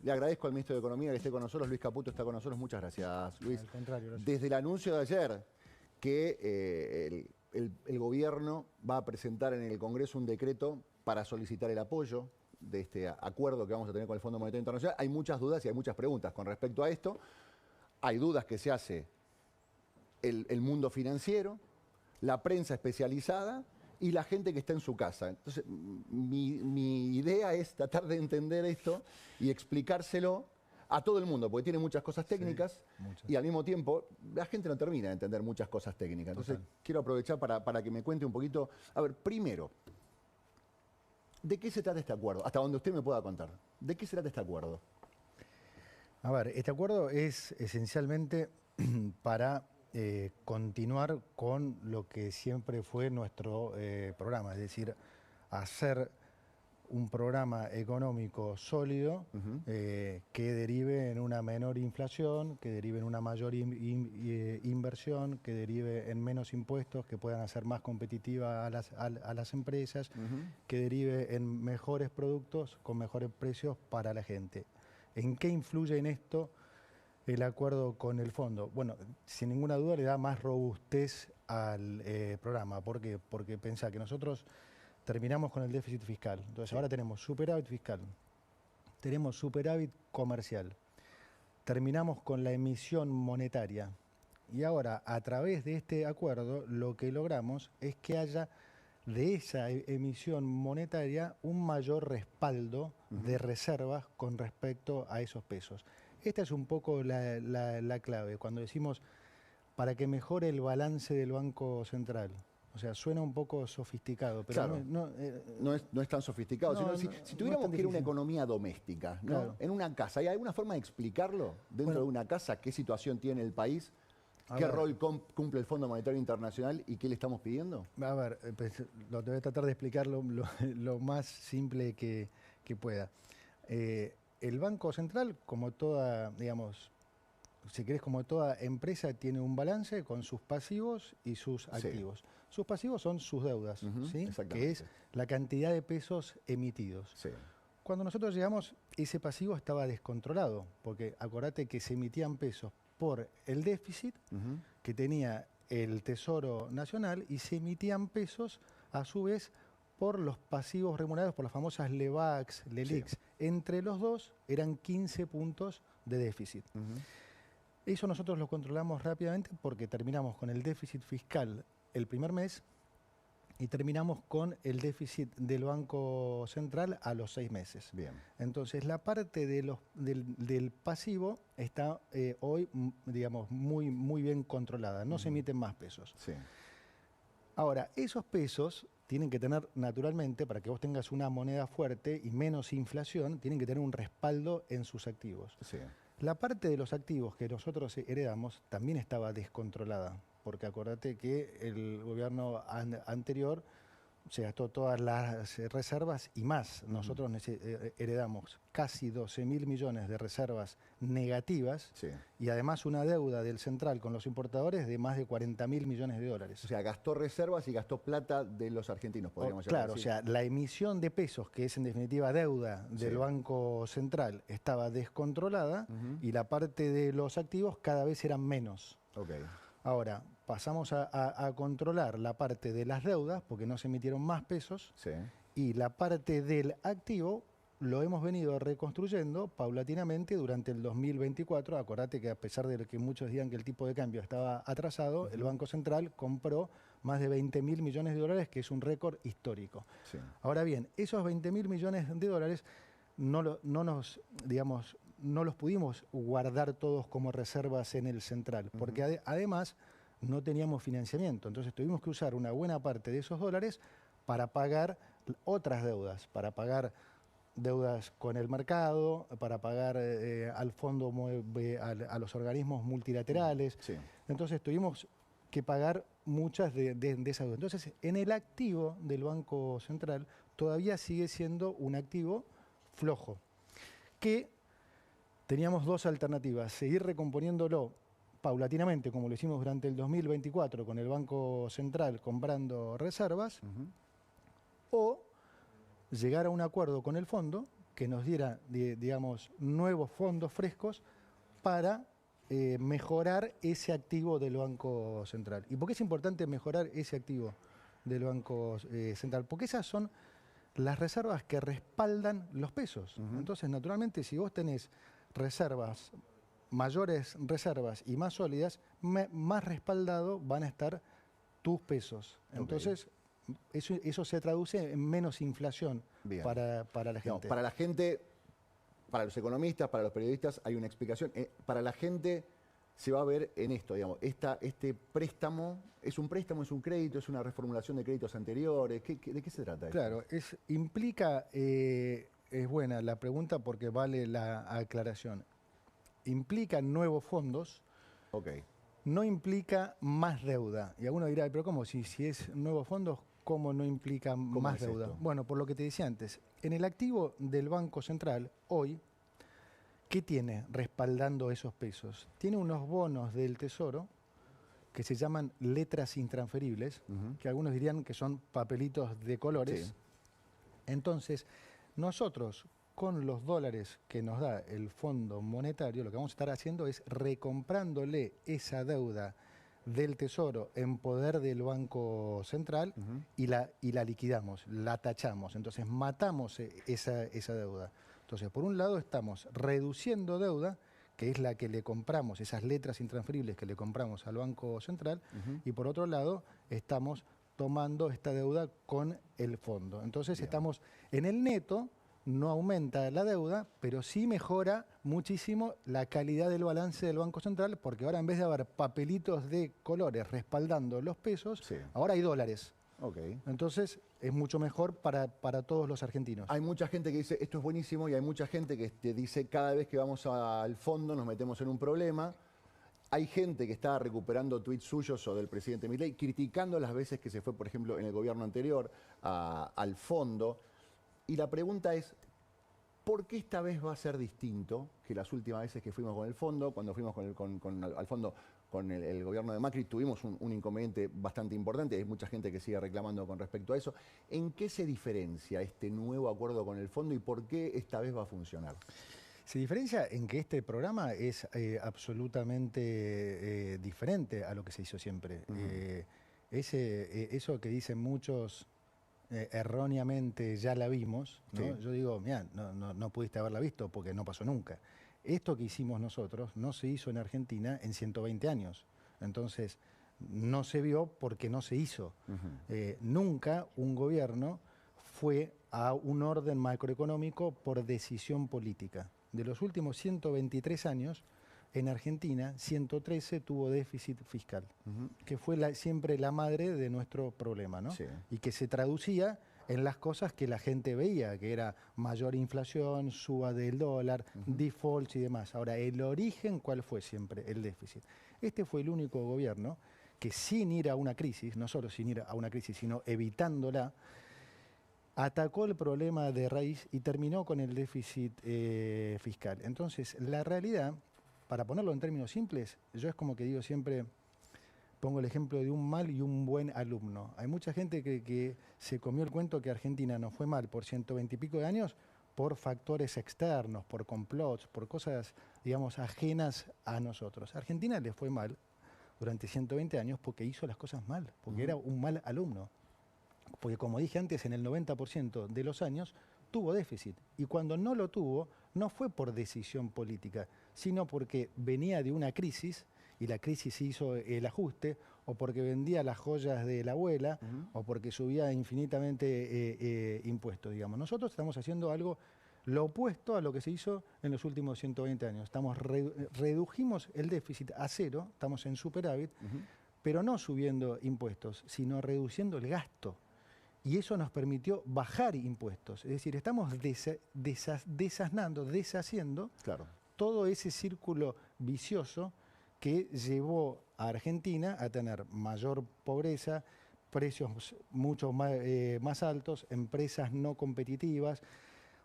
Le agradezco al ministro de Economía que esté con nosotros. Luis Caputo está con nosotros. Muchas gracias, Luis. Al contrario, gracias. Desde el anuncio de ayer que el gobierno va a presentar en el Congreso un decreto para solicitar el apoyo de este acuerdo que vamos a tener con el Fondo Monetario Internacional, hay muchas dudas y hay muchas preguntas con respecto a esto. Hay dudas que se hace el mundo financiero, la prensa especializada y la gente que está en su casa. Entonces, mi idea es tratar de entender esto y explicárselo a todo el mundo, porque tiene muchas cosas técnicas, Sí, muchas. y al mismo tiempo la gente no termina de entender muchas cosas técnicas. Entonces, quiero aprovechar para que me cuente un poquito. A ver, primero, ¿de qué se trata este acuerdo? Hasta donde usted me pueda contar. ¿De qué se trata este acuerdo? A ver, este acuerdo es esencialmente para continuar con lo que siempre fue nuestro programa, es decir, hacer un programa económico sólido que derive en una menor inflación, que derive en una mayor inversión, que derive en menos impuestos, que puedan hacer más competitivas a las empresas, que derive en mejores productos con mejores precios para la gente. ¿En qué influye en esto el acuerdo con el fondo? Bueno, sin ninguna duda le da más robustez al programa. ¿Por qué? Porque pensá que nosotros terminamos con el déficit fiscal. Entonces ahora tenemos superávit fiscal, tenemos superávit comercial, terminamos con la emisión monetaria. Y ahora, a través de este acuerdo, lo que logramos es que haya de esa emisión monetaria un mayor respaldo de reservas con respecto a esos pesos. Esta es un poco la clave. Cuando decimos para que mejore el balance del Banco Central. O sea, suena un poco sofisticado, pero claro, no es tan sofisticado. No, Sino si tuviéramos es tan que ir a una difícil. economía doméstica, ¿no? Claro. En una casa, ¿hay alguna forma de explicarlo dentro de una casa? ¿Qué situación tiene el país? ¿Qué rol cumple el Fondo Monetario Internacional y qué le estamos pidiendo? A ver, pues, lo voy a tratar de explicarlo lo más simple que pueda. El Banco Central, como toda, digamos, si querés, como toda empresa, tiene un balance con sus pasivos y sus activos. Sus pasivos son sus deudas, ¿sí? Que es la cantidad de pesos emitidos. Sí. Cuando nosotros llegamos, ese pasivo estaba descontrolado, porque acordate que se emitían pesos por el déficit que tenía el Tesoro Nacional y se emitían pesos, a su vez, por los pasivos remunerados por las famosas LEVAX, LELIX. Sí. Entre los dos eran 15 puntos de déficit. Eso nosotros lo controlamos rápidamente porque terminamos con el déficit fiscal el primer mes y terminamos con el déficit del Banco Central a los 6 meses. Bien. Entonces, la parte de del pasivo está hoy, digamos, muy bien controlada. No se emiten más pesos. Sí. Ahora, esos pesos tienen que tener, naturalmente, para que vos tengas una moneda fuerte y menos inflación, tienen que tener un respaldo en sus activos. Sí. La parte de los activos que nosotros heredamos también estaba descontrolada, porque acordate que el gobierno anterior se gastó todas las reservas y más. Nosotros heredamos casi 12.000 millones de reservas negativas y además una deuda del central con los importadores de más de 40.000 millones de dólares. O sea, gastó reservas y gastó plata de los argentinos, podríamos llamar. Claro, o sea, la emisión de pesos, que es en definitiva deuda del Banco Central, estaba descontrolada y la parte de los activos cada vez eran menos. Ahora, pasamos a controlar la parte de las deudas, porque no se emitieron más pesos, y la parte del activo lo hemos venido reconstruyendo paulatinamente durante el 2024. Acordate que a pesar de que muchos digan que el tipo de cambio estaba atrasado, el Banco Central compró más de 20.000 millones de dólares, que es un récord histórico. Ahora bien, esos 20.000 millones de dólares no los pudimos guardar todos como reservas en el central, porque además no teníamos financiamiento. Entonces tuvimos que usar una buena parte de esos dólares para pagar otras deudas, para pagar deudas con el mercado, para pagar al fondo, a los organismos multilaterales. Entonces tuvimos que pagar muchas de esas deudas. Entonces, en el activo del Banco Central todavía sigue siendo un activo flojo, que teníamos dos alternativas: seguir recomponiéndolo paulatinamente, como lo hicimos durante el 2024 con el Banco Central comprando reservas, o llegar a un acuerdo con el fondo que nos diera, digamos, nuevos fondos frescos para mejorar ese activo del Banco Central. ¿Y por qué es importante mejorar ese activo del Banco Central? Porque esas son las reservas que respaldan los pesos. Entonces, naturalmente, si vos tenés reservas, mayores reservas y más sólidas, más respaldado van a estar tus pesos. Entonces, eso se traduce en menos inflación para la gente. No, para la gente, para los economistas, para los periodistas, hay una explicación. Para la gente se va a ver en esto, digamos, este préstamo, ¿es un préstamo, es un crédito, es una reformulación de créditos anteriores? ¿De qué se trata esto? Claro, implica, es buena la pregunta porque vale la aclaración. Implica nuevos fondos, no implica más deuda. Y alguno dirá, pero ¿cómo? Si es nuevos fondos, ¿cómo no implica más deuda? Esto? Bueno, por lo que te decía antes, en el activo del Banco Central, hoy, ¿qué tiene respaldando esos pesos? Tiene unos bonos del Tesoro que se llaman letras intransferibles, que algunos dirían que son papelitos de colores. Sí. Entonces, nosotros, con los dólares que nos da el Fondo Monetario, lo que vamos a estar haciendo es recomprándole esa deuda del Tesoro en poder del Banco Central y la liquidamos, la tachamos. Entonces, matamos esa deuda. Entonces, por un lado estamos reduciendo deuda, que es la que le compramos, esas letras intransferibles que le compramos al Banco Central, y por otro lado estamos tomando esta deuda con el fondo. Entonces estamos en el neto, no aumenta la deuda, pero sí mejora muchísimo la calidad del balance del Banco Central, porque ahora en vez de haber papelitos de colores respaldando los pesos, ahora hay dólares. Entonces es mucho mejor para todos los argentinos. Hay mucha gente que dice esto es buenísimo y hay mucha gente que dice cada vez que vamos al fondo nos metemos en un problema. Hay gente que está recuperando tweets suyos o del presidente Milei criticando las veces que se fue, por ejemplo, en el gobierno anterior al fondo. Y la pregunta es, ¿por qué esta vez va a ser distinto que las últimas veces que fuimos con el fondo? Cuando fuimos al fondo con el gobierno de Macri tuvimos un inconveniente bastante importante. Hay mucha gente que sigue reclamando con respecto a eso. ¿En qué se diferencia este nuevo acuerdo con el fondo y por qué esta vez va a funcionar? Se diferencia en que este programa es absolutamente diferente a lo que se hizo siempre. Eso que dicen muchos erróneamente ya la vimos, ¿no? Sí. Yo digo, mira, no pudiste haberla visto porque no pasó nunca. Esto que hicimos nosotros no se hizo en Argentina en 120 años. Entonces, no se vio porque no se hizo. Nunca un gobierno fue a un orden macroeconómico por decisión política. De los últimos 123 años, en Argentina, 113 tuvo déficit fiscal, que fue siempre la madre de nuestro problema, ¿no? Sí. Y que se traducía en las cosas que la gente veía, que era mayor inflación, suba del dólar, defaults y demás. Ahora, el origen, ¿cuál fue siempre? El déficit. Este fue el único gobierno que sin ir a una crisis, no solo sin ir a una crisis, sino evitándola, atacó el problema de raíz y terminó con el déficit fiscal. Entonces, la realidad, para ponerlo en términos simples, yo es como que digo siempre, pongo el ejemplo de un mal y un buen alumno. Hay mucha gente que se comió el cuento que Argentina no fue mal por 120 y pico de años por factores externos, por complots, por cosas, digamos, ajenas a nosotros. A Argentina le fue mal durante 120 años porque hizo las cosas mal, porque era un mal alumno. Porque como dije antes, en el 90% de los años tuvo déficit. Y cuando no lo tuvo, no fue por decisión política, sino porque venía de una crisis y la crisis hizo el ajuste, o porque vendía las joyas de la abuela, o porque subía infinitamente impuestos, digamos. Nosotros estamos haciendo algo, lo opuesto a lo que se hizo en los últimos 120 años. Redujimos el déficit a cero, estamos en superávit, pero no subiendo impuestos, sino reduciendo el gasto. Y eso nos permitió bajar impuestos. Es decir, estamos deshaciendo todo ese círculo vicioso que llevó a Argentina a tener mayor pobreza, precios mucho más altos, empresas no competitivas,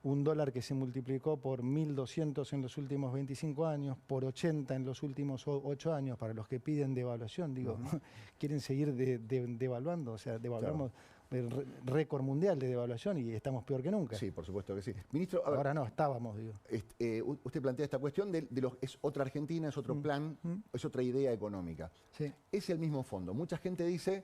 un dólar que se multiplicó por 1.200 en los últimos 25 años, por 80 en los últimos 8 años, para los que piden devaluación, digo, ¿quieren seguir devaluando? O sea, devaluamos récord mundial de devaluación y estamos peor que nunca. Sí, por supuesto que sí. Ministro, a ver, Ahora no, estábamos, digo. usted plantea esta cuestión es otra Argentina, es otro plan, es otra idea económica. Sí. Es el mismo fondo. Mucha gente dice,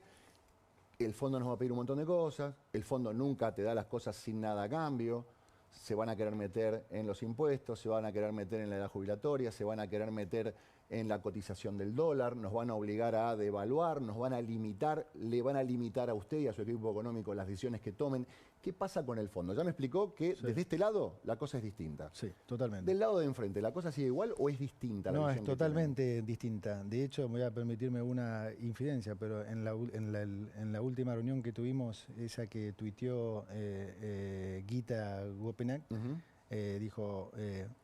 el fondo nos va a pedir un montón de cosas, el fondo nunca te da las cosas sin nada a cambio, se van a querer meter en los impuestos, se van a querer meter en la edad jubilatoria, se van a querer meter en la cotización del dólar, nos van a obligar a devaluar, nos van a limitar, le van a limitar a usted y a su equipo económico las decisiones que tomen. ¿Qué pasa con el fondo? Ya me explicó que desde este lado la cosa es distinta. Sí, totalmente. ¿Del lado de enfrente la cosa sigue igual o es distinta? No, es totalmente distinta. De hecho, me voy a permitirme una infidencia, pero en la última reunión que tuvimos, esa que tuiteó Gita Gopenak, dijo,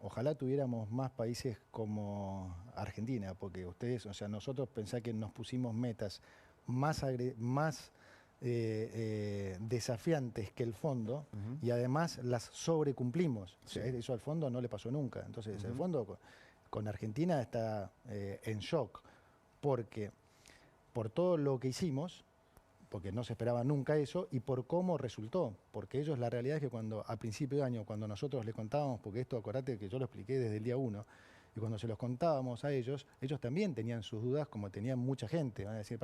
ojalá tuviéramos más países como Argentina, porque ustedes, o sea, nosotros pensá que nos pusimos metas más desafiantes que el fondo y además las sobrecumplimos. O sea, eso al fondo no le pasó nunca. Entonces el fondo con Argentina está en shock porque por todo lo que hicimos, porque no se esperaba nunca eso, y por cómo resultó. Porque ellos, la realidad es que cuando a principio de año, cuando nosotros les contábamos, porque esto acordate que yo lo expliqué desde el día 1, y cuando se los contábamos a ellos también tenían sus dudas, como tenían mucha gente. Van a decir,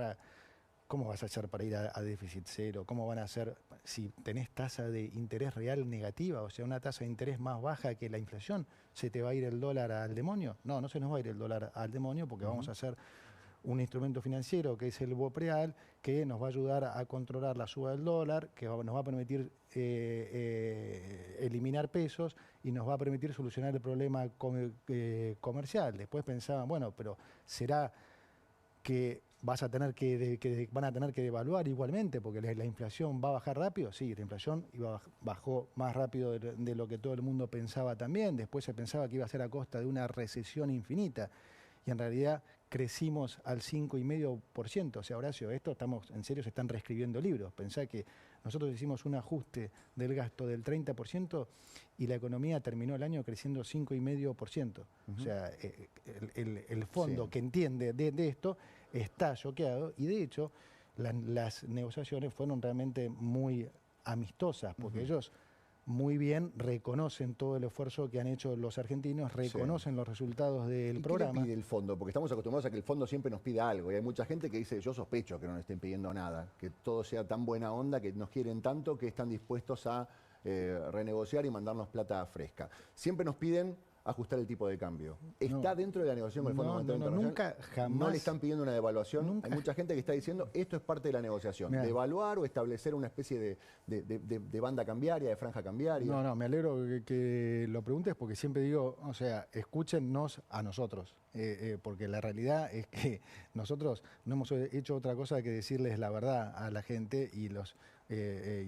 ¿cómo vas a hacer para ir a déficit cero? ¿Cómo van a hacer si tenés tasa de interés real negativa? O sea, una tasa de interés más baja que la inflación, ¿se te va a ir el dólar al demonio? No, no se nos va a ir el dólar al demonio porque vamos a hacer un instrumento financiero que es el BOPREAL, que nos va a ayudar a controlar la suba del dólar, que nos va a permitir eliminar pesos y nos va a permitir solucionar el problema comercial. Después pensaban, bueno, pero ¿será que van a tener que devaluar igualmente porque la inflación va a bajar rápido? Sí, la inflación bajó más rápido de lo que todo el mundo pensaba también. Después se pensaba que iba a ser a costa de una recesión infinita. Y en realidad crecimos al 5,5%. O sea, Horacio, en serio, se están reescribiendo libros. Pensá que nosotros hicimos un ajuste del gasto del 30% y la economía terminó el año creciendo 5,5%. O sea, el fondo que entiende de esto está choqueado y de hecho las negociaciones fueron realmente muy amistosas porque ellos muy bien reconocen todo el esfuerzo que han hecho los argentinos, reconocen los resultados del programa. ¿Qué le pide el fondo? Porque estamos acostumbrados a que el fondo siempre nos pida algo y hay mucha gente que dice, yo sospecho que no nos estén pidiendo nada, que todo sea tan buena onda, que nos quieren tanto que están dispuestos a renegociar y mandarnos plata fresca. Siempre nos piden ajustar el tipo de cambio. ¿Está dentro de la negociación con el Fondo Monetario Internacional? Nunca, jamás. ¿No le están pidiendo una devaluación? Nunca. Hay mucha gente que está diciendo, esto es parte de la negociación. Mirá. ¿Devaluar o establecer una especie de banda cambiaria, de franja cambiaria? No, me alegro que lo preguntes porque siempre digo, o sea, escúchennos a nosotros. Porque la realidad es que nosotros no hemos hecho otra cosa que decirles la verdad a la gente y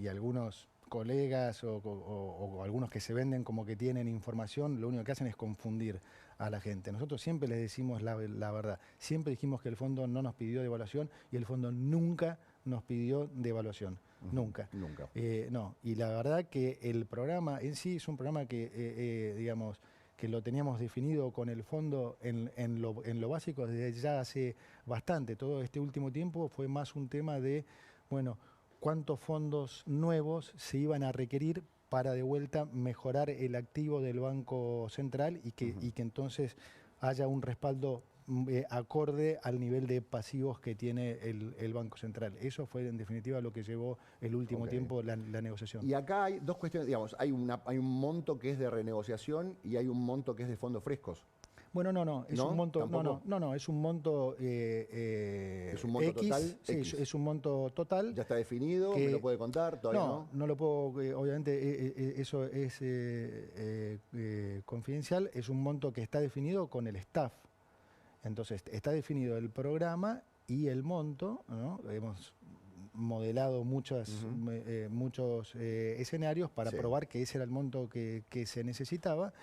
algunos colegas o algunos que se venden como que tienen información, lo único que hacen es confundir a la gente. Nosotros siempre les decimos la verdad. Siempre dijimos que el fondo no nos pidió devaluación y el fondo nunca nos pidió devaluación. Nunca. No. Y la verdad que el programa en sí es un programa que, digamos, que lo teníamos definido con el fondo en lo básico desde ya hace bastante. Todo este último tiempo fue más un tema de, bueno, cuántos fondos nuevos se iban a requerir para de vuelta mejorar el activo del Banco Central y que entonces haya un respaldo acorde al nivel de pasivos que tiene el Banco Central. Eso fue en definitiva lo que llevó el último tiempo la negociación. Y acá hay dos cuestiones, digamos, hay un monto que es de renegociación y hay un monto que es de fondos frescos. Bueno, no, es un monto, es un monto ¿Es un monto X, total? Sí, X. Es un monto total. ¿Ya está definido? ¿Me lo puede contar? ¿Todavía no? No lo puedo, obviamente eso es confidencial, es un monto que está definido con el staff. Entonces, está definido el programa y el monto, ¿no? Hemos modelado muchos escenarios para probar que ese era el monto que se necesitaba.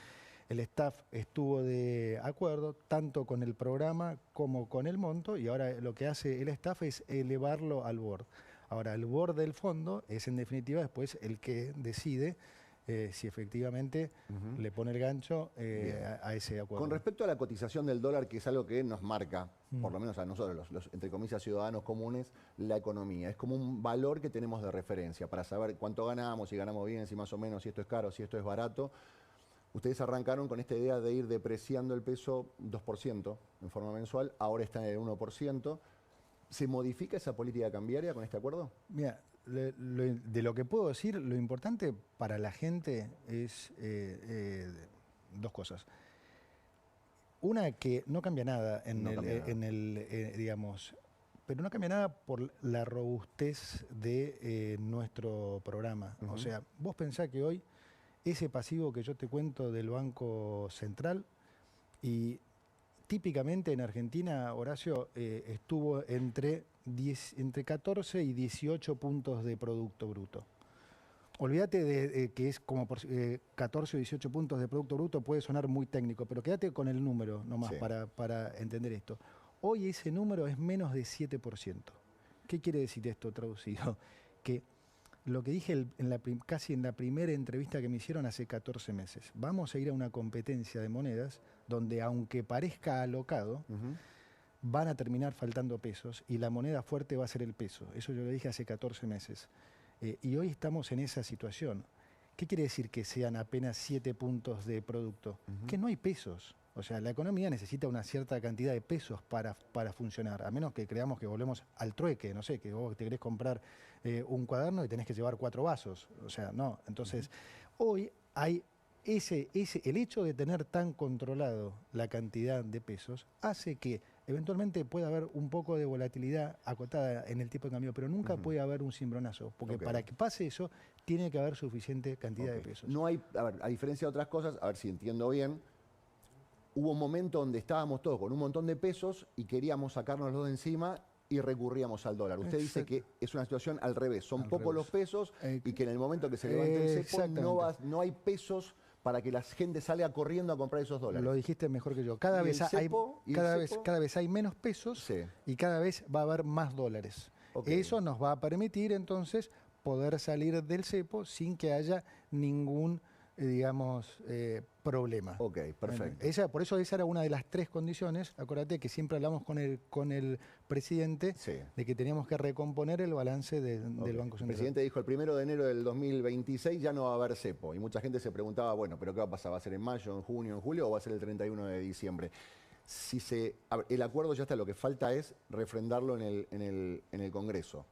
El staff estuvo de acuerdo tanto con el programa como con el monto y ahora lo que hace el staff es elevarlo al board. Ahora, el board del fondo es en definitiva después el que decide si efectivamente le pone el gancho a ese acuerdo. Con respecto a la cotización del dólar, que es algo que nos marca, por lo menos a nosotros, los entre comillas, ciudadanos comunes, la economía. Es como un valor que tenemos de referencia para saber cuánto ganamos, si ganamos bien, si más o menos, si esto es caro, si esto es barato. Ustedes arrancaron con esta idea de ir depreciando el peso 2% en forma mensual, ahora está en el 1%. ¿Se modifica esa política cambiaria con este acuerdo? Mira, de lo que puedo decir, lo importante para la gente es dos cosas. Una, que no cambia nada digamos, pero no cambia nada por la robustez de nuestro programa. O sea, vos pensás que hoy ese pasivo que yo te cuento del Banco Central, y típicamente en Argentina, Horacio, estuvo entre 14 y 18 puntos de Producto Bruto. Olvídate de que es como 14 o 18 puntos de Producto Bruto, puede sonar muy técnico, pero quédate con el número nomás Sí. para entender esto. Hoy ese número es menos de 7%. ¿Qué quiere decir esto traducido? Que lo que dije casi en la primera entrevista que me hicieron hace 14 meses. Vamos a ir a una competencia de monedas donde, aunque parezca alocado, van a terminar faltando pesos y la moneda fuerte va a ser el peso. Eso yo lo dije hace 14 meses. Y hoy estamos en esa situación. ¿Qué quiere decir que sean apenas 7 puntos de producto? Que no hay pesos. O sea, la economía necesita una cierta cantidad de pesos para funcionar, a menos que creamos que volvemos al trueque, no sé, que vos te querés comprar un cuaderno y tenés que llevar 4 vasos. O sea, no. Entonces, hoy hay el hecho de tener tan controlado la cantidad de pesos hace que eventualmente pueda haber un poco de volatilidad acotada en el tipo de cambio, pero nunca puede haber un cimbronazo, porque para que pase eso tiene que haber suficiente cantidad de pesos. No hay, a ver, a diferencia de otras cosas, a ver si entiendo bien, hubo un momento donde estábamos todos con un montón de pesos y queríamos sacárnoslos de encima y recurríamos al dólar. Usted dice que es una situación al revés, son pocos los pesos y que en el momento que se levante el cepo no hay pesos para que la gente salga corriendo a comprar esos dólares. Lo dijiste mejor que yo. Cada vez hay menos pesos y cada vez va a haber más dólares. Eso nos va a permitir entonces poder salir del cepo sin que haya ningún problema. Ok, perfecto. Por eso esa era una de las 3 condiciones. Acuérdate que siempre hablamos con el presidente de que teníamos que recomponer el balance del Banco Central. El presidente dijo el 1 de enero del 2026 ya no va a haber cepo. Y mucha gente se preguntaba, bueno, ¿pero qué va a pasar? ¿Va a ser en mayo, en junio, en julio o va a ser el 31 de diciembre? El acuerdo ya está, lo que falta es refrendarlo en el Congreso.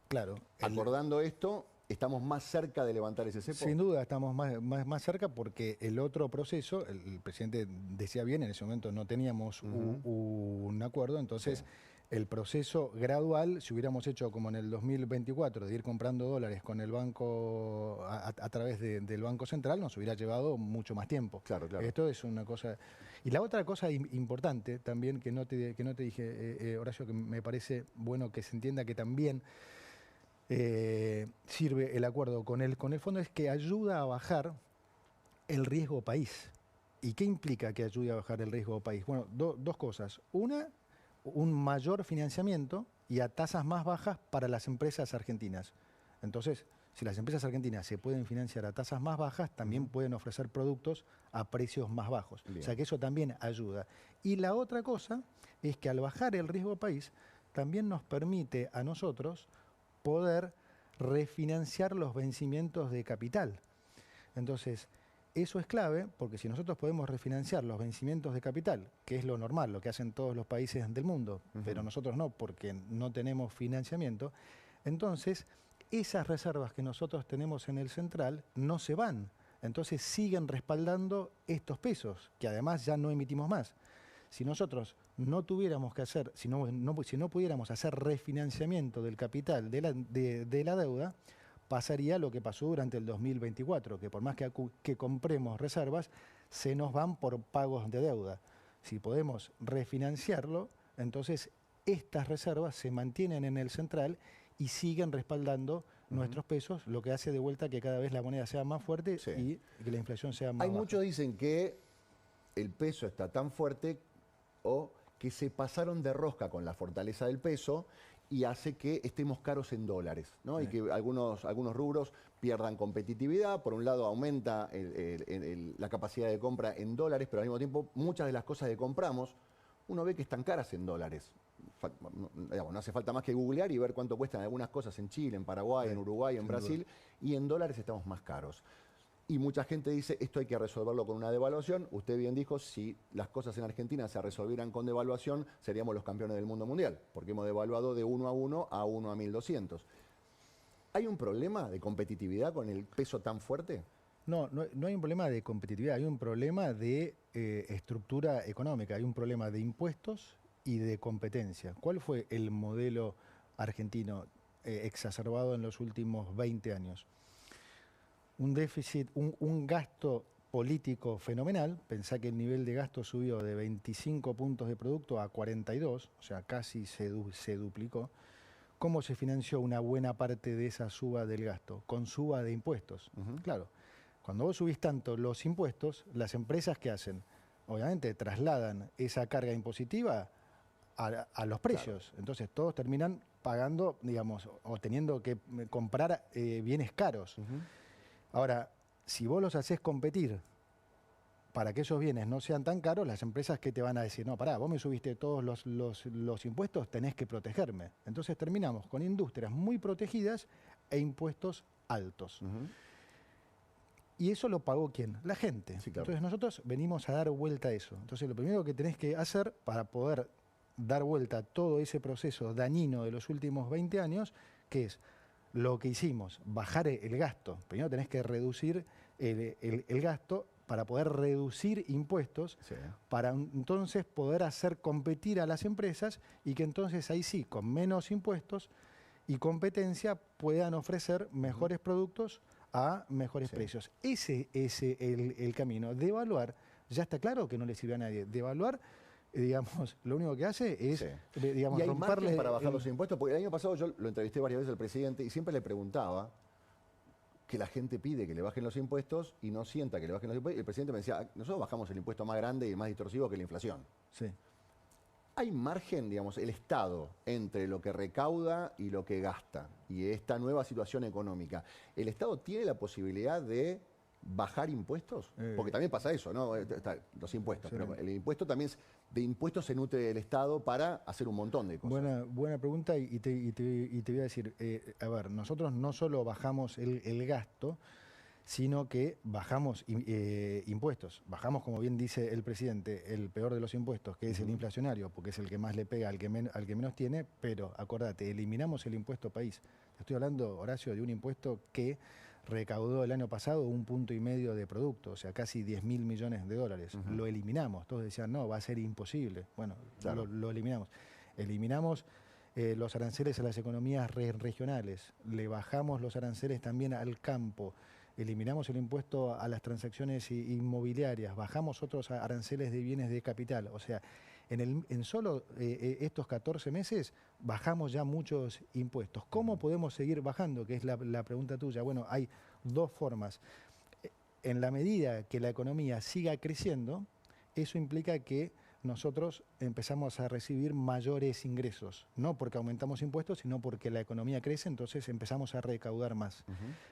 Claro. Acordando esto, ¿estamos más cerca de levantar ese cepo? Sin duda estamos más cerca, porque el otro proceso, el presidente decía bien, en ese momento no teníamos un acuerdo, entonces el proceso gradual, si hubiéramos hecho como en el 2024, de ir comprando dólares con el banco a través del Banco Central, nos hubiera llevado mucho más tiempo. Claro. Esto es una cosa. Y la otra cosa importante también que no te dije, Horacio, que me parece bueno que se entienda que también sirve el acuerdo con el fondo, es que ayuda a bajar el riesgo país. ¿Y qué implica que ayude a bajar el riesgo país? Bueno, dos cosas. Una, un mayor financiamiento y a tasas más bajas para las empresas argentinas. Entonces, si las empresas argentinas se pueden financiar a tasas más bajas, también pueden ofrecer productos a precios más bajos. Bien. O sea que eso también ayuda. Y la otra cosa es que al bajar el riesgo país, también nos permite a nosotros poder refinanciar los vencimientos de capital. Entonces, eso es clave, porque si nosotros podemos refinanciar los vencimientos de capital, que es lo normal, lo que hacen todos los países del mundo, pero nosotros no, porque no tenemos financiamiento, entonces esas reservas que nosotros tenemos en el central no se van. Entonces siguen respaldando estos pesos, que además ya no emitimos más. Si nosotros no tuviéramos que hacer, si no pudiéramos hacer refinanciamiento del capital de la deuda, pasaría lo que pasó durante el 2024, que por más que compremos reservas, se nos van por pagos de deuda. Si podemos refinanciarlo, entonces estas reservas se mantienen en el central y siguen respaldando nuestros pesos, lo que hace de vuelta que cada vez la moneda sea más fuerte y que la inflación sea más baja. Muchos dicen que el peso está tan fuerte o que se pasaron de rosca con la fortaleza del peso y hace que estemos caros en dólares, ¿no? Y que algunos rubros pierdan competitividad. Por un lado, aumenta la capacidad de compra en dólares, pero al mismo tiempo muchas de las cosas que compramos, uno ve que están caras en dólares. No hace falta más que googlear y ver cuánto cuestan algunas cosas en Chile, en Paraguay, en Uruguay, en Brasil, y en dólares estamos más caros. Y mucha gente dice, esto hay que resolverlo con una devaluación. Usted bien dijo, si las cosas en Argentina se resolvieran con devaluación, seríamos los campeones del mundo mundial, porque hemos devaluado de 1 a 1 a 1 a 1200. ¿Hay un problema de competitividad con el peso tan fuerte? No hay un problema de competitividad, hay un problema de estructura económica, hay un problema de impuestos y de competencia. ¿Cuál fue el modelo argentino exacerbado en los últimos 20 años? Un déficit, un gasto político fenomenal. Pensá que el nivel de gasto subió de 25 puntos de producto a 42, o sea, casi se duplicó. ¿Cómo se financió una buena parte de esa suba del gasto? Con suba de impuestos. Claro, cuando vos subís tanto los impuestos, las empresas, ¿qué hacen? Obviamente trasladan esa carga impositiva a los precios. Claro. Entonces todos terminan pagando, digamos, o teniendo que comprar bienes caros. Ahora, si vos los hacés competir para que esos bienes no sean tan caros, las empresas que te van a decir, no, pará, vos me subiste todos los impuestos, tenés que protegerme. Entonces terminamos con industrias muy protegidas e impuestos altos. ¿Y eso lo pagó quién? La gente. Sí, claro. Entonces nosotros venimos a dar vuelta a eso. Entonces lo primero que tenés que hacer para poder dar vuelta a todo ese proceso dañino de los últimos 20 años, que es lo que hicimos, bajar el gasto. Primero tenés que reducir el gasto para poder reducir impuestos, sí, para entonces poder hacer competir a las empresas y que entonces ahí sí, con menos impuestos y competencia, puedan ofrecer mejores productos a mejores precios. Ese es el camino. Devaluar, ya está claro que no le sirve a nadie. Devaluar, digamos, lo único que hace es, digamos, ¿y hay romperle margen para bajar los impuestos? Porque el año pasado yo lo entrevisté varias veces al presidente y siempre le preguntaba que la gente pide que le bajen los impuestos y no sienta que le bajen los impuestos. Y el presidente me decía, nosotros bajamos el impuesto más grande y más distorsivo que la inflación. Sí. ¿Hay margen, digamos, el Estado entre lo que recauda y lo que gasta y esta nueva situación económica? ¿El Estado tiene la posibilidad de bajar impuesos? Porque también pasa eso, ¿no? Los impuestos, sí, pero el impuesto también de impuestos se nutre el Estado para hacer un montón de cosas. Buena pregunta y te voy a decir, a ver, nosotros no solo bajamos el gasto, sino que bajamos impuestos. Bajamos, como bien dice el presidente, el peor de los impuestos, que es el inflacionario, porque es el que más le pega al que menos tiene, pero acordate, eliminamos el impuesto país. Estoy hablando, Horacio, de un impuesto que recaudó el año pasado 1,5 puntos de producto, o sea, casi 10.000 millones de dólares. Lo eliminamos. Todos decían, no, va a ser imposible. Bueno, claro, lo eliminamos. Eliminamos los aranceles a las economías regionales, le bajamos los aranceles también al campo, eliminamos el impuesto a las transacciones inmobiliarias, bajamos otros aranceles de bienes de capital. O sea, en solo estos 14 meses bajamos ya muchos impuestos. ¿Cómo podemos seguir bajando? Que es la pregunta tuya. Bueno, hay dos formas. En la medida que la economía siga creciendo, eso implica que nosotros empezamos a recibir mayores ingresos, no porque aumentamos impuestos, sino porque la economía crece, entonces empezamos a recaudar más.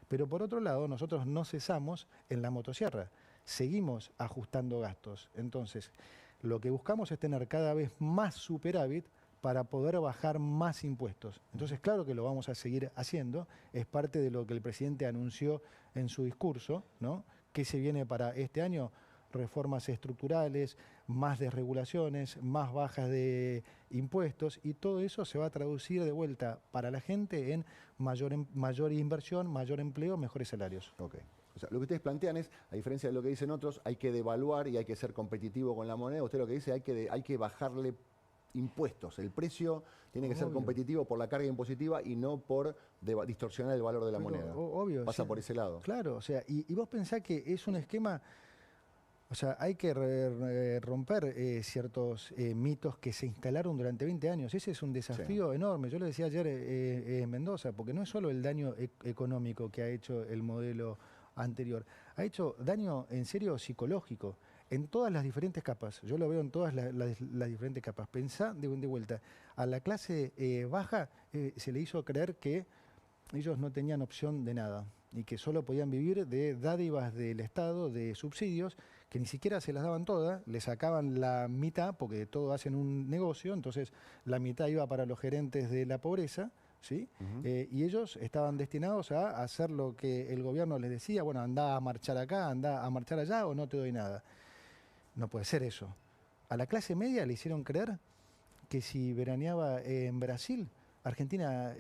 Pero por otro lado, nosotros no cesamos en la motosierra, seguimos ajustando gastos. Entonces, lo que buscamos es tener cada vez más superávit para poder bajar más impuestos. Entonces, claro que lo vamos a seguir haciendo, es parte de lo que el presidente anunció en su discurso, ¿no? ¿Qué se viene para este año? Reformas estructurales, más desregulaciones, más bajas de impuestos, y todo eso se va a traducir de vuelta para la gente en mayor inversión, mayor empleo, mejores salarios. Okay. O sea, lo que ustedes plantean es, a diferencia de lo que dicen otros, hay que devaluar y hay que ser competitivo con la moneda. Usted lo que dice, hay que bajarle impuestos. El precio tiene que ser competitivo por la carga impositiva y no por distorsionar el valor de la moneda. Obvio. Pasa por ese lado. Claro, o sea, y vos pensás que es un esquema. O sea, hay que romper ciertos mitos que se instalaron durante 20 años. Ese es un desafío enorme. Yo lo decía ayer en Mendoza, porque no es solo el daño económico que ha hecho el modelo anterior, ha hecho daño en serio psicológico. en todas las diferentes capas. Yo lo veo en todas las diferentes capas. Pensá de vuelta. A la clase baja se le hizo creer que ellos no tenían opción de nada y que solo podían vivir de dádivas del Estado, de subsidios, que ni siquiera se las daban todas, le sacaban la mitad, porque de todo hacen un negocio, entonces la mitad iba para los gerentes de la pobreza, ¿sí? Y ellos estaban destinados a hacer lo que el gobierno les decía, bueno, andá a marchar acá, andá a marchar allá o no te doy nada. No puede ser eso. A la clase media le hicieron creer que si veraneaba en Brasil, Argentina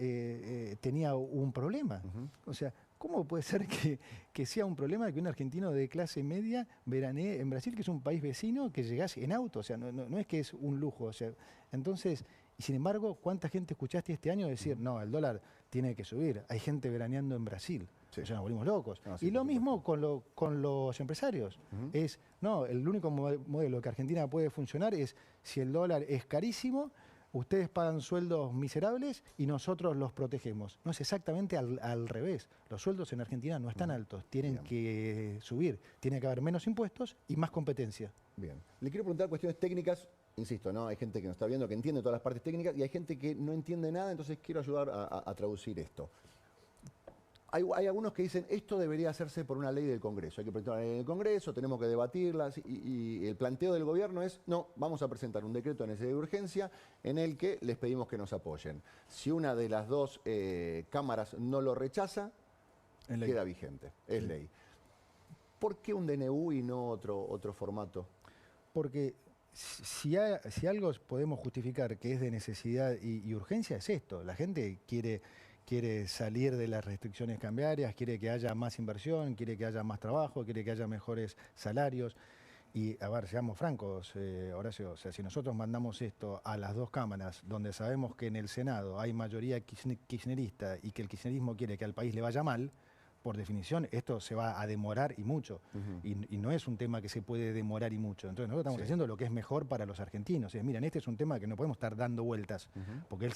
tenía un problema. O sea, ¿cómo puede ser que sea un problema que un argentino de clase media veranee en Brasil, que es un país vecino, que llegase en auto? O sea, no es que es un lujo. O sea, entonces, y sin embargo, ¿cuánta gente escuchaste este año decir, no, el dólar tiene que subir? Hay gente veraneando en Brasil. Sí. O sea, nos volvimos locos. No, sí, y lo mismo con los empresarios. Es, no, el único modelo que Argentina puede funcionar es si el dólar es carísimo, ustedes pagan sueldos miserables y nosotros los protegemos. No, es exactamente al revés. Los sueldos en Argentina no están altos, tienen que subir. Tiene que haber menos impuestos y más competencia. Bien. Le quiero preguntar cuestiones técnicas. Insisto, ¿no? Hay gente que nos está viendo que entiende todas las partes técnicas y hay gente que no entiende nada, entonces quiero ayudar a traducir esto. Hay algunos que dicen, esto debería hacerse por una ley del Congreso. Hay que presentar una ley del Congreso, tenemos que debatirla. Y el planteo del gobierno es, no, vamos a presentar un decreto de necesidad de urgencia en el que les pedimos que nos apoyen. Si una de las dos cámaras no lo rechaza, queda vigente, es ley. ¿Por qué un DNU y no otro formato? Porque si algo podemos justificar que es de necesidad y urgencia, es esto. La gente quiere salir de las restricciones cambiarias, quiere que haya más inversión, quiere que haya más trabajo, quiere que haya mejores salarios. Y, a ver, seamos francos, Horacio, o sea, si nosotros mandamos esto a las dos cámaras, donde sabemos que en el Senado hay mayoría kirchnerista y que el kirchnerismo quiere que al país le vaya mal, por definición, esto se va a demorar y mucho. Y no es un tema que se puede demorar y mucho. Entonces nosotros estamos haciendo lo que es mejor para los argentinos. Miren, este es un tema que no podemos estar dando vueltas, porque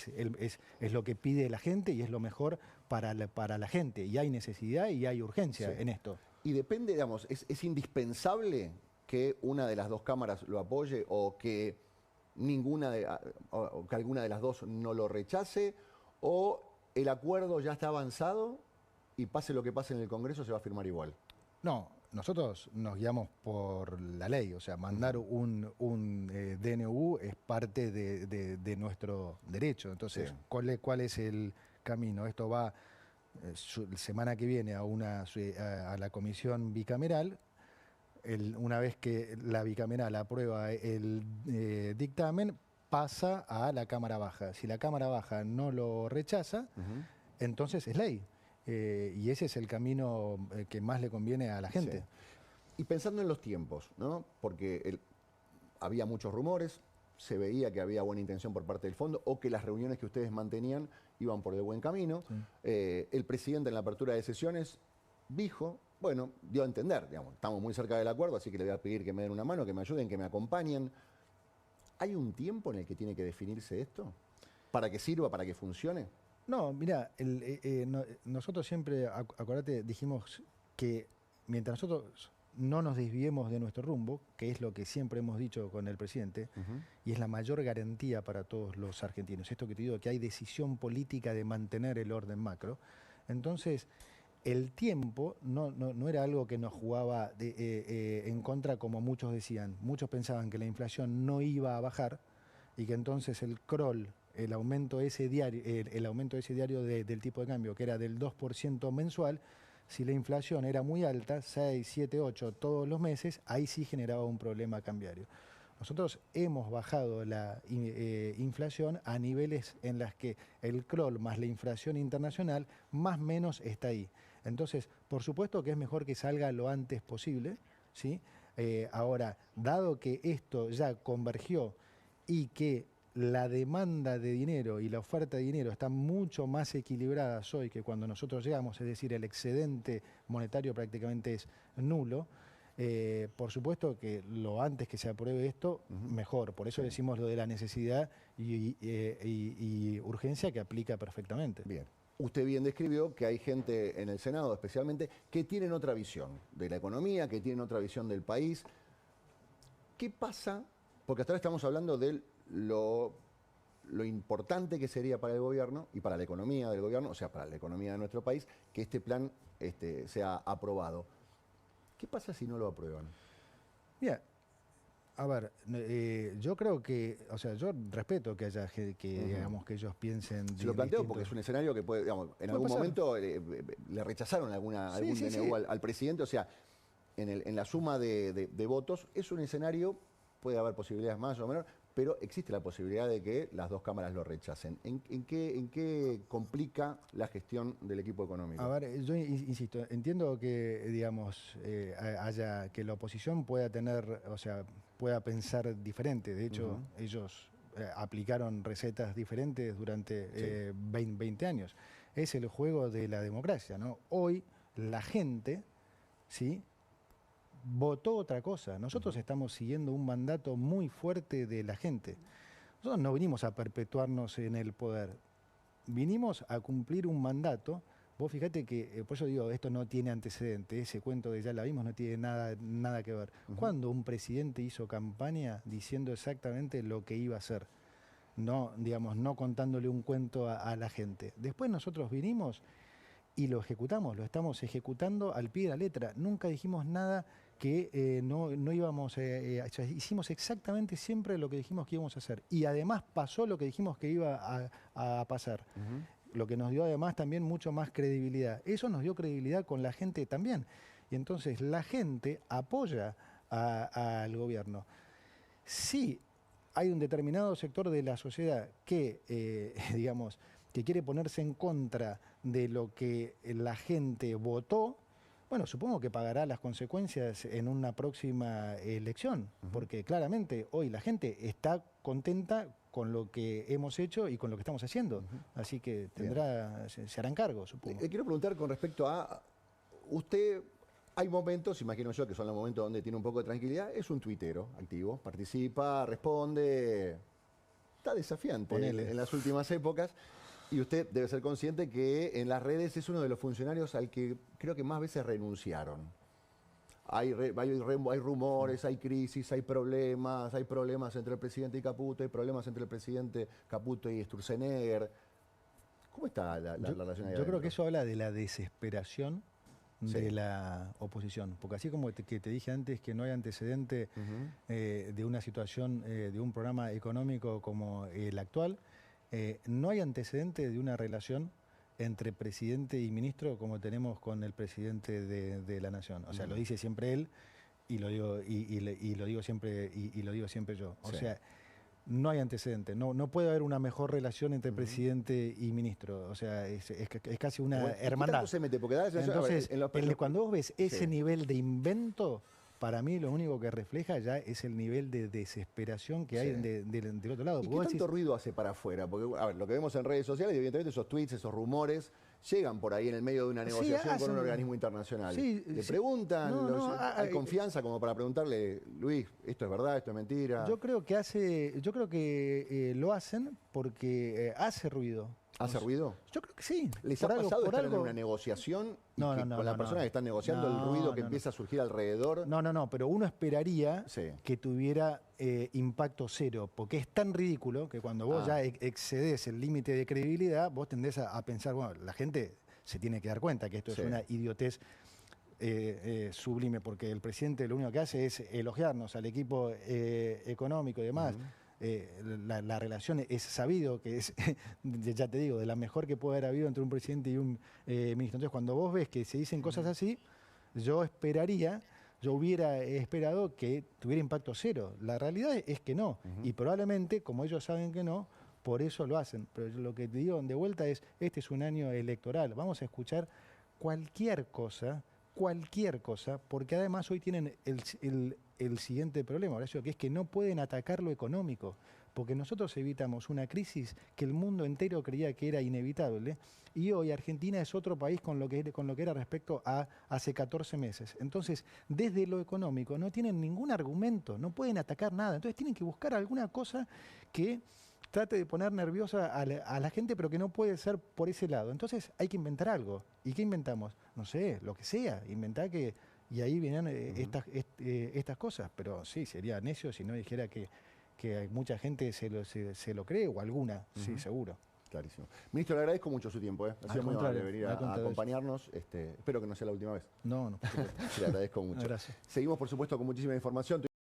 es lo que pide la gente y es lo mejor para la gente. Y hay necesidad y hay urgencia en esto. Y depende, digamos, ¿es indispensable que una de las dos cámaras lo apoye o que o que alguna de las dos no lo rechace? ¿O el acuerdo ya está avanzado y pase lo que pase en el Congreso se va a firmar igual? No, nosotros nos guiamos por la ley, o sea, mandar un DNU es parte de nuestro derecho. Entonces, ¿cuál es el camino? Esto va semana que viene a la comisión bicameral. Una vez que la bicameral aprueba el dictamen, pasa a la Cámara Baja. Si la Cámara Baja no lo rechaza, entonces es ley. Y ese es el camino que más le conviene a la gente. Y pensando en los tiempos, ¿no? Porque había muchos rumores, se veía que había buena intención por parte del fondo o que las reuniones que ustedes mantenían iban por el buen camino. El presidente en la apertura de sesiones dijo, bueno, dio a entender, digamos, estamos muy cerca del acuerdo, así que le voy a pedir que me den una mano, que me ayuden, que me acompañen. ¿Hay un tiempo en el que tiene que definirse esto? ¿Para que sirva, para que funcione? No, mira, nosotros siempre, acordate, dijimos que mientras nosotros no nos desviemos de nuestro rumbo, que es lo que siempre hemos dicho con el presidente, y es la mayor garantía para todos los argentinos. Esto que te digo, que hay decisión política de mantener el orden macro. Entonces, el tiempo no era algo que nos jugaba en contra, como muchos decían. Muchos pensaban que la inflación no iba a bajar y que entonces el crawl, el aumento ese diario del tipo de cambio, que era del 2% mensual, si la inflación era muy alta, 6, 7, 8 todos los meses, ahí sí generaba un problema cambiario. Nosotros hemos bajado la inflación a niveles en las que el crawl más la inflación internacional más o menos está ahí. Entonces, por supuesto que es mejor que salga lo antes posible, ¿sí? Ahora, dado que esto ya convergió y que la demanda de dinero y la oferta de dinero están mucho más equilibradas hoy que cuando nosotros llegamos, es decir, el excedente monetario prácticamente es nulo, por supuesto que lo antes que se apruebe esto, mejor. Por eso decimos lo de la necesidad y urgencia, que aplica perfectamente. Bien. Usted bien describió que hay gente en el Senado especialmente que tienen otra visión de la economía, que tienen otra visión del país. ¿Qué pasa? Porque hasta ahora estamos hablando de lo importante que sería para el gobierno y para la economía del gobierno, o sea, para la economía de nuestro país, que este plan sea aprobado. ¿Qué pasa si no lo aprueban? Mira, a ver, yo creo que, o sea, yo respeto que haya digamos, que ellos piensen. Se lo planteo porque es un escenario que puede, digamos, en algún momento le rechazaron algún DNU al presidente, o sea, en la suma de votos es un escenario, puede haber posibilidades más o menos, pero existe la posibilidad de que las dos cámaras lo rechacen. ¿En qué complica la gestión del equipo económico? A ver, yo insisto, entiendo que, digamos, que la oposición pueda tener, o sea, pueda pensar diferente. De hecho, ellos aplicaron recetas diferentes durante 20 años. Es el juego de la democracia, ¿no? Hoy la gente, ¿sí?, votó otra cosa. Nosotros estamos siguiendo un mandato muy fuerte de la gente. Nosotros no vinimos a perpetuarnos en el poder, vinimos a cumplir un mandato. Vos fíjate que, por eso digo, esto no tiene antecedente, ese cuento de ya la vimos no tiene nada que ver. Cuando un presidente hizo campaña diciendo exactamente lo que iba a hacer, no, digamos, no contándole un cuento a la gente. Después nosotros vinimos y lo ejecutamos, lo estamos ejecutando al pie de la letra. Nunca dijimos nada que no íbamos a hicimos exactamente siempre lo que dijimos que íbamos a hacer. Y además pasó lo que dijimos que iba a pasar. Lo que nos dio además también mucho más credibilidad. Eso nos dio credibilidad con la gente también. Y entonces la gente apoya al gobierno. Sí, hay un determinado sector de la sociedad que, digamos, que quiere ponerse en contra de lo que la gente votó. Bueno, supongo que pagará las consecuencias en una próxima elección, porque claramente hoy la gente está contenta con lo que hemos hecho y con lo que estamos haciendo. Así que se harán cargo, supongo. Quiero preguntar con respecto a usted. Hay momentos, imagino yo, que son los momentos donde tiene un poco de tranquilidad. Es un tuitero activo, participa, responde, está desafiante en las últimas épocas. Y usted debe ser consciente que en las redes es uno de los funcionarios al que creo que más veces renunciaron. Hay rumores, hay crisis, hay problemas entre el presidente y Caputo, hay problemas entre el presidente Caputo y Sturzenegger. ¿Cómo está la relación ahí Yo creo adentro? que eso habla de la desesperación de la oposición. Porque así como que te dije antes que no hay antecedente de una situación, de un programa económico como el actual, no hay antecedente de una relación entre presidente y ministro como tenemos con el presidente de la nación. O sea, lo dice siempre él y lo digo, lo digo siempre yo. O sea, no hay antecedente. No puede haber una mejor relación entre presidente y ministro. O sea, es casi una hermandad. Se mete? Porque da la sensación, Entonces, cuando vos ves ese nivel de invento, para mí lo único que refleja ya es el nivel de desesperación que hay del otro lado. ¿Y qué tanto ruido hace para afuera? Porque, a ver, lo que vemos en redes sociales, evidentemente esos tweets, esos rumores, llegan por ahí en el medio de una negociación con un organismo internacional. Le preguntan, ¿hay confianza como para preguntarle, Luis, esto es verdad, esto es mentira? Yo creo que lo hacen porque hace ruido. ¿Hace ruido? Yo creo que sí. ¿Les ha pasado estar en una negociación y con la persona que están negociando el ruido que empieza a surgir alrededor? No, pero uno esperaría que tuviera impacto cero, porque es tan ridículo que cuando vos ya excedes el límite de credibilidad, vos tendés a pensar, bueno, la gente se tiene que dar cuenta que esto es una idiotez sublime, porque el presidente lo único que hace es elogiarnos al equipo económico y demás. La relación es sabido que es, ya te digo, de la mejor que puede haber habido entre un presidente y un ministro. Entonces, cuando vos ves que se dicen cosas así, yo hubiera esperado que tuviera impacto cero. La realidad es que no. Y probablemente, como ellos saben que no, por eso lo hacen. Pero lo que te digo de vuelta es, este es un año electoral. Vamos a escuchar cualquier cosa, porque además hoy tienen el siguiente problema, Horacio, que es que no pueden atacar lo económico, porque nosotros evitamos una crisis que el mundo entero creía que era inevitable, y hoy Argentina es otro país con lo que era respecto a hace 14 meses. Entonces, desde lo económico no tienen ningún argumento, no pueden atacar nada, entonces tienen que buscar alguna cosa que trate de poner nerviosa a la gente, pero que no puede ser por ese lado. Entonces hay que inventar algo. ¿Y qué inventamos? No sé, lo que sea. Inventar que Y ahí venían estas cosas, pero sí, sería necio si no dijera que hay mucha gente se lo cree, o alguna, sí, seguro. Clarísimo. Ministro, le agradezco mucho su tiempo. Ha sido muy amable venir a acompañarnos. Espero que no sea la última vez. No, no. Le agradezco mucho. Gracias. Seguimos, por supuesto, con muchísima información.